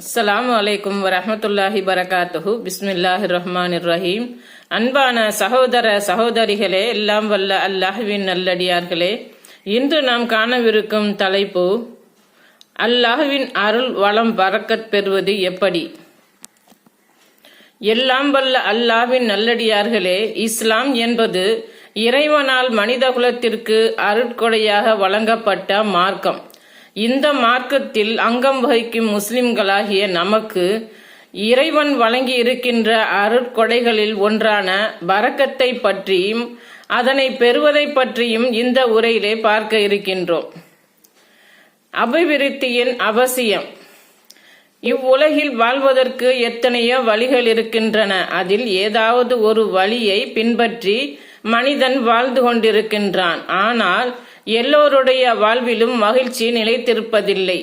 அஸ்ஸலாமு அலைக்கும் வரஹ்மத்துல்லாஹி பரகாத்துஹு. பிஸ்மில்லாஹிர் ரஹ்மானிர் ரஹீம். அன்பான சகோதர சகோதரிகளே, எல்லாம் வல்ல அல்லாஹ்வின் நல்லடியார்களே, இன்று நாம் காணவிருக்கும் தலைப்பு அல்லாஹ்வின் அருள் வளம் பரக்கத் பெறுவது எப்படி. எல்லாம் வல்ல அல்லாஹ்வின் நல்லடியார்களே, இஸ்லாம் என்பது இறைவனால் மனிதகுலத்திற்கு அருட்கொடையாக வழங்கப்பட்ட மார்க்கம். இந்த மார்க்கத்தில் அங்கம் வகிக்கும் முஸ்லிம்களாகிய நமக்கு இறைவன் வழங்கி இருக்கின்ற அருட்கொடைகளில் ஒன்றான பரக்கத்தை பற்றியும் அதனை பெறுவதை பற்றியும் இந்த உரையிலே பார்க்க இருக்கின்றோம். அபிவிருத்தியின் அவசியம். இவ்வுலகில் வாழ்வதற்கு எத்தனையோ வழிகள் இருக்கின்றன. அதில் ஏதாவது ஒரு வழியை பின்பற்றி மனிதன் வாழ்ந்து கொண்டிருக்கின்றான். ஆனால் எல்லோருடைய வாழ்விலும் மகிழ்ச்சி நிலைத்திருப்பதில்லை.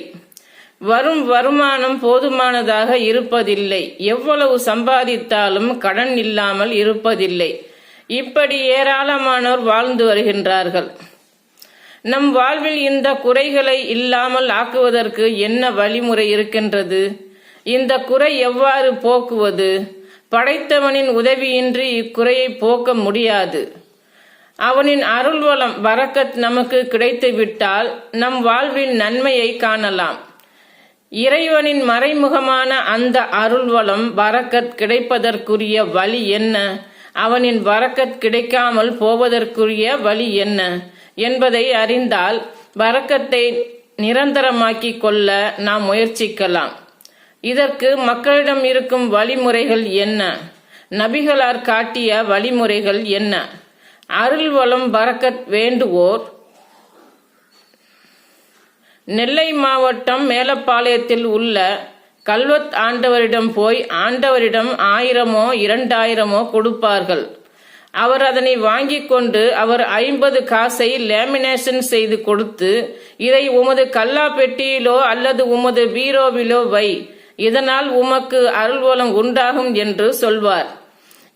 வரும் வருமானம் போதுமானதாக இருப்பதில்லை. எவ்வளவு சம்பாதித்தாலும் கடன் இல்லாமல் இருப்பதில்லை. இப்படி ஏராளமானோர் வாழ்ந்து வருகின்றார்கள். நம் வாழ்வில் இந்த குறைகளை இல்லாமல் ஆக்குவதற்கு என்ன வழிமுறை இருக்கின்றது? இந்த குறை எவ்வாறு போக்குவது? படைத்தவனின் உதவியின்றி இக்குறையை போக்க முடியாது. அவனின் அருள்வளம் பரக்கத் நமக்கு கிடைத்துவிட்டால் நம் வாழ்வில் நன்மையை காணலாம். இறைவனின் மறைமுகமான அந்த அருள்வளம் பரக்கத் கிடைப்பதற்குரிய வழி என்ன? அவனின் பரக்கத் கிடைக்காமல் போவதற்குரிய வழி என்ன என்பதை அறிந்தால் பரக்கத்தை நிரந்தரமாக்கிக் கொள்ள நாம் முயற்சிக்கலாம். இதற்கு மக்களிடம் இருக்கும் வழிமுறைகள் என்ன? நபிகளார் காட்டிய வழிமுறைகள் என்ன? அருள் வளம் பரக்கத் வேண்டுவோர் நெல்லை மாவட்டம் மேலப்பாளையத்தில் உள்ள கல்வத் ஆண்டவரிடம் போய் ஆண்டவரிடம் 1000மோ 2000மோ கொடுப்பார்கள். அவர் அதனை வாங்கி கொண்டு அவர் 50 காசை லேமினேஷன் செய்து கொடுத்து, இதை உமது கல்லா பெட்டியிலோ அல்லது உமது பீரோவிலோ வை, இதனால் உமக்கு அருள்வளம் உண்டாகும் என்று சொல்வார்.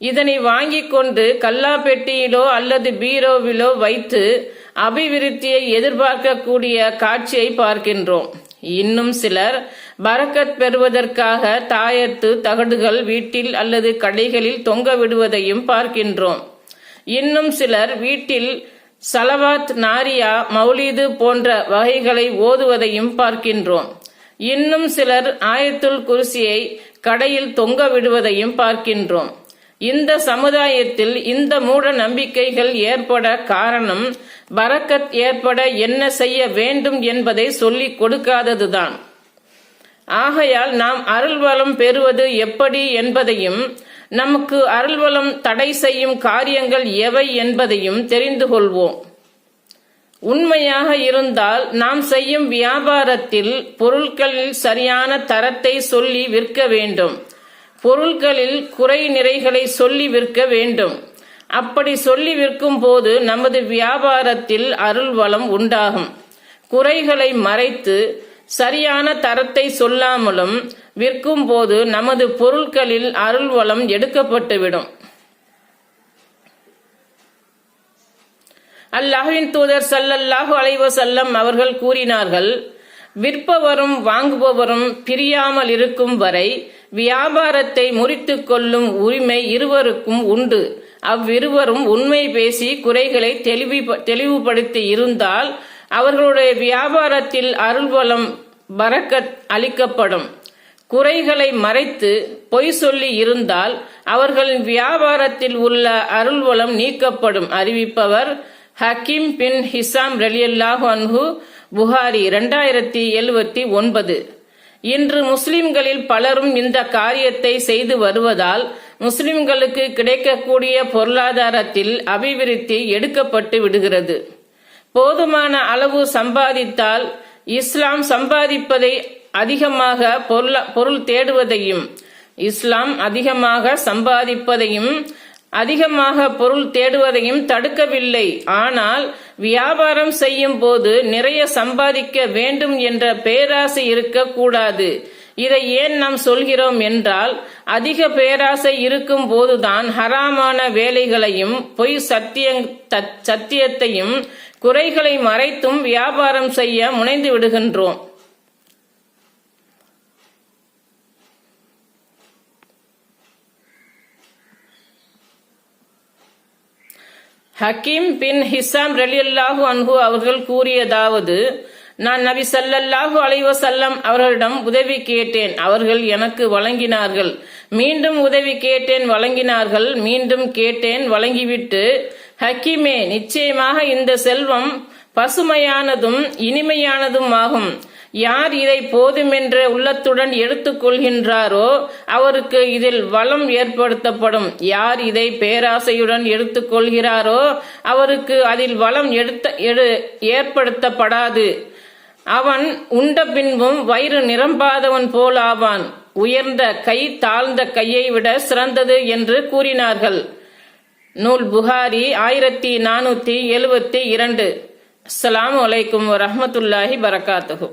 இதனை வாங்கி கொண்டு கல்லா பெட்டியிலோ அல்லது பீரோவிலோ வைத்து அபிவிருத்தியை எதிர்பார்க்கக்கூடிய காட்சியை பார்க்கின்றோம். இன்னும் சிலர் பரக்கத் பெறுவதற்காக தாயத்து தகடுகள் வீட்டில் அல்லது கடைகளில் தொங்க விடுவதையும் பார்க்கின்றோம். இன்னும் சிலர் வீட்டில் சலவாத், நாரியா, மௌலீது போன்ற வகைகளை ஓதுவதையும் பார்க்கின்றோம். இன்னும் சிலர் ஆயத்துல் குர்சியை கடையில் தொங்க விடுவதையும் பார்க்கின்றோம். இந்த சமுதாயத்தில் இந்த மூட நம்பிக்கைகள் ஏற்பட காரணம் பரக்கத் ஏற்பட என்ன செய்ய வேண்டும் என்பதை சொல்லிக் கொடுக்காததுதான். ஆகையால் நாம் அருள்வளம் பெறுவது எப்படி என்பதையும் நமக்கு அருள்வளம் தடை செய்யும் காரியங்கள் எவை என்பதையும் தெரிந்து கொள்வோம். உண்மையாக இருந்தால் நாம் செய்யும் வியாபாரத்தில் பொருட்களில் சரியான தரத்தை சொல்லி விற்க வேண்டும். பொருட்களில் குறை நிறைகளை சொல்லி விற்க வேண்டும். அப்படி சொல்லி விற்கும் போது நமது வியாபாரத்தில் அருள் வளம் உண்டாகும். குறைகளை மறைத்து சரியான தரத்தை சொல்லாமலும் விற்கும் போது நமது பொருட்களில் அருள் வளம் எடுக்கப்பட்டுவிடும். அல்லாஹ்வின் தூதர் ஸல்லல்லாஹு அலைஹி வஸல்லம் அவர்கள் கூறினார்கள், விற்பவரும் வாங்குபவரும் பிரியாமல் இருக்கும் வரை வியாபாரத்தை முறித்து கொள்ளும் உரிமை இருவருக்கும் உண்டு. அவ்விருவரும் உண்மை பேசி குறைகளை தெளிவுபடுத்தி இருந்தால் அவர்களுடைய வியாபாரத்தில் அருள்வளம் பரக்கத் அளிக்கப்படும். குறைகளை மறைத்து பொய் சொல்லி இருந்தால் அவர்களின் வியாபாரத்தில் உள்ள அருள்வளம் நீக்கப்படும். அறிவிப்பவர் ஹக்கீம் பின் ஹிசாம் ரலியல்லாஹு அன்ஹு, புகாரி 2079. இன்று முஸ்லிம்களில் பலரும் இந்த காரியத்தை செய்து வருவதால் முஸ்லிம்களுக்கு கிடைக்கக்கூடிய பொருளாதாரத்தில் அபிவிருத்தி எடுக்கப்பட்டு விடுகிறது. போதுமான அளவு சம்பாதித்தால் இஸ்லாம் சம்பாதிப்பதை அதிகமாக பொருள் தேடுவதையும், இஸ்லாம் அதிகமாக சம்பாதிப்பதையும் அதிகமாக பொருள் தேடுவதையும் தடுக்கவில்லை. ஆனால் வியாபாரம் செய்யும் போது நிறைய சம்பாதிக்க வேண்டும் என்ற பேராசை இருக்கக்கூடாது. இதை ஏன் நாம் சொல்கிறோம் என்றால், அதிக பேராசை இருக்கும் போதுதான் ஹராமான வேலைகளையும் பொய் சத்தியத்தையும் குறைகளை மறைத்தும் வியாபாரம் செய்ய முனைந்து விடுகின்றோம். ஹக்கீம் பின் ஹிசாம் ரலியல்லாஹு அன்ஹு அவர்கள் கூறியதாவது, நான் நபி ஸல்லல்லாஹு அலைஹி வஸல்லம் அவர்களிடம் உதவி கேட்டேன், அவர்கள் எனக்கு வழங்கினார்கள். மீண்டும் உதவி கேட்டேன், வழங்கினார்கள். மீண்டும் கேட்டேன், வழங்கிவிட்டு, ஹக்கீமே, நிச்சயமாக இந்த செல்வம் பசுமையானதும் இனிமையானதும் ஆகும். யார் இதை போதுமென்ற உள்ளத்துடன் எடுத்துக்கொள்கின்றாரோ அவருக்கு இதில் வளம் ஏற்படுத்தப்படும். யார் இதை பேராசையுடன் எடுத்துக்கொள்கிறாரோ அவருக்கு அதில் வளம் ஏற்படுத்தப்படாது. அவன் உண்ட பின்பும் வயிறு நிரம்பாதவன் போல் ஆவான். உயர்ந்த கை தாழ்ந்த கையை விட சிறந்தது என்று கூறினார்கள். நூல் புகாரி 1472. அஸ்ஸலாமு அலைக்கும் வரஹ்மத்துல்லாஹி பரகாத்துஹு.